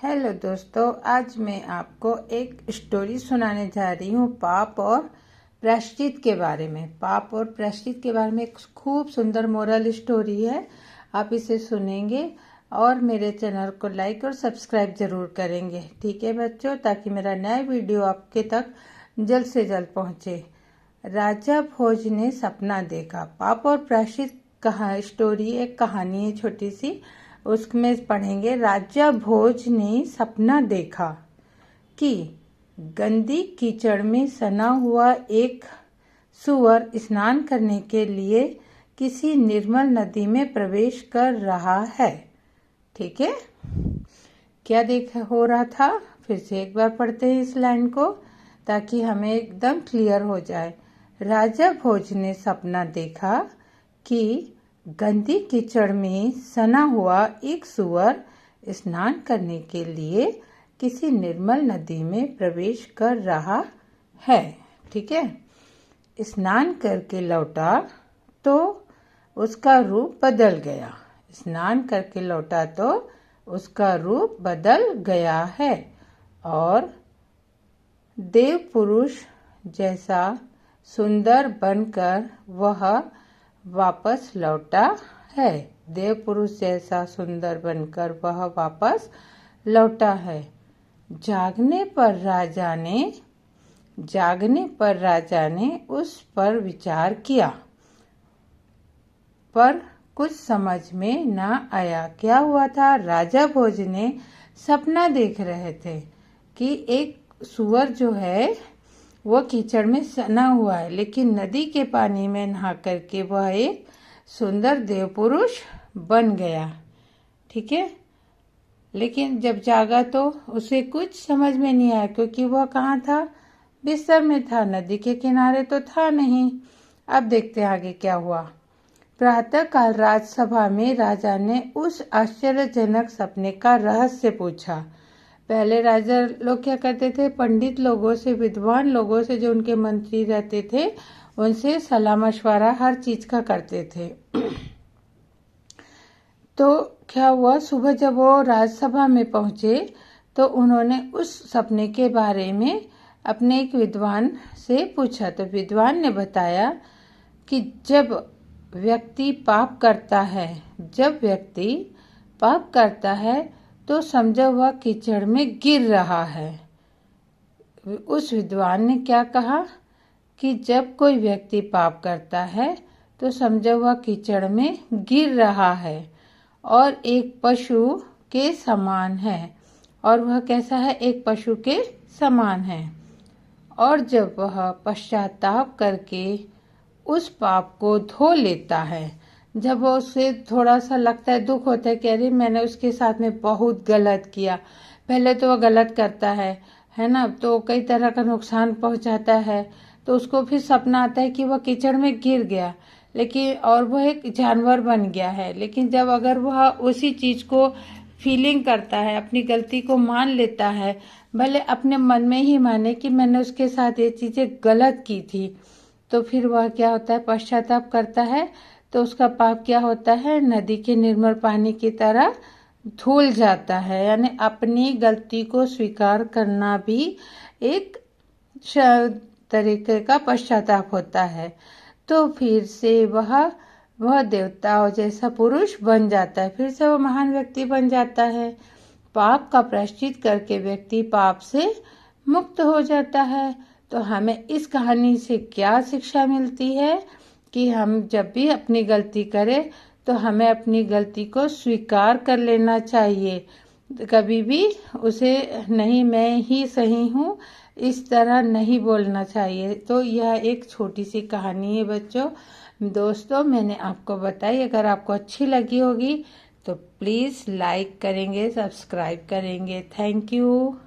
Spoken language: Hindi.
हेलो दोस्तों, आज मैं आपको एक स्टोरी सुनाने जा रही हूँ पाप और प्रायश्चित के बारे में। पाप और प्रायश्चित के बारे में एक खूब सुंदर मोरल स्टोरी है। आप इसे सुनेंगे और मेरे चैनल को लाइक और सब्सक्राइब जरूर करेंगे। ठीक है बच्चों, ताकि मेरा नया वीडियो आपके तक जल्द से जल्द पहुँचे। राजा भोज ने सपना देखा। पाप और प्रायश्चित स्टोरी एक कहानी है छोटी सी, उसमें पढ़ेंगे। राजा भोज ने सपना देखा कि गंदी कीचड़ में सना हुआ एक सूअर स्नान करने के लिए किसी निर्मल नदी में प्रवेश कर रहा है। ठीक है, क्या देख हो रहा था? फिर से एक बार पढ़ते हैं इस लाइन को ताकि हमें एकदम क्लियर हो जाए। राजा भोज ने सपना देखा कि गंदी कीचड़ में सना हुआ एक सूअर स्नान करने के लिए किसी निर्मल नदी में प्रवेश कर रहा है। ठीक है, स्नान करके लौटा तो उसका रूप बदल गया। स्नान करके लौटा तो उसका रूप बदल गया है और देव पुरुष जैसा सुंदर बनकर वह वापस लौटा है। देव पुरुष जैसा सुंदर बनकर वह वापस लौटा है। जागने पर राजा ने उस पर विचार किया, पर कुछ समझ में न आया। क्या हुआ था? राजा भोज ने सपना देख रहे थे कि एक सूअर जो है वो कीचड़ में सना हुआ है, लेकिन नदी के पानी में नहा करके वह एक सुंदर देव पुरुष बन गया। ठीक है, लेकिन जब जागा तो उसे कुछ समझ में नहीं आया, क्योंकि वह कहाँ था? बिस्तर में था, नदी के किनारे तो था नहीं। अब देखते हैं आगे क्या हुआ। प्रातःकाल राजसभा में राजा ने उस आश्चर्यजनक सपने का रहस्य पूछा। पहले राजा लोग क्या करते थे? पंडित लोगों से, विद्वान लोगों से, जो उनके मंत्री रहते थे, उनसे सलाह मशवरा हर चीज का करते थे। तो क्या हुआ, सुबह जब वो राजसभा में पहुंचे तो उन्होंने उस सपने के बारे में अपने एक विद्वान से पूछा। तो विद्वान ने बताया कि जब व्यक्ति पाप करता है तो समझा हुआ कीचड़ में गिर रहा है। उस विद्वान ने क्या कहा कि जब कोई व्यक्ति पाप करता है तो समझा हुआ कीचड़ में गिर रहा है और एक पशु के समान है। और वह कैसा है? एक पशु के समान है। और जब वह पश्चाताप करके उस पाप को धो लेता है, जब वो उसे थोड़ा सा लगता है, दुख होता है कि अरे मैंने उसके साथ में बहुत गलत किया। पहले तो वह गलत करता है ना, तो कई तरह का नुकसान पहुंचाता है। तो उसको फिर सपना आता है कि वह कीचड़ में गिर गया, लेकिन और वह एक जानवर बन गया है। लेकिन जब अगर वह उसी चीज को फीलिंग करता है, अपनी गलती को मान लेता है, भले अपने मन में ही माने कि मैंने उसके साथ ये चीजें गलत की थी, तो फिर वह क्या होता है? पश्चाताप करता है। तो उसका पाप क्या होता है? नदी के निर्मल पानी की तरह धुल जाता है। यानी अपनी गलती को स्वीकार करना भी एक तरीके का पश्चाताप होता है। तो फिर से वह देवताओं जैसा पुरुष बन जाता है, फिर से वो महान व्यक्ति बन जाता है। पाप का प्रायश्चित करके व्यक्ति पाप से मुक्त हो जाता है। तो हमें इस कहानी से क्या शिक्षा मिलती है कि हम जब भी अपनी गलती करें तो हमें अपनी गलती को स्वीकार कर लेना चाहिए। कभी भी उसे नहीं मैं ही सही हूँ इस तरह नहीं बोलना चाहिए। तो यह एक छोटी सी कहानी है बच्चों। दोस्तों, मैंने आपको बताई। अगर आपको अच्छी लगी होगी तो प्लीज़ लाइक करेंगे, सब्सक्राइब करेंगे। Thank you.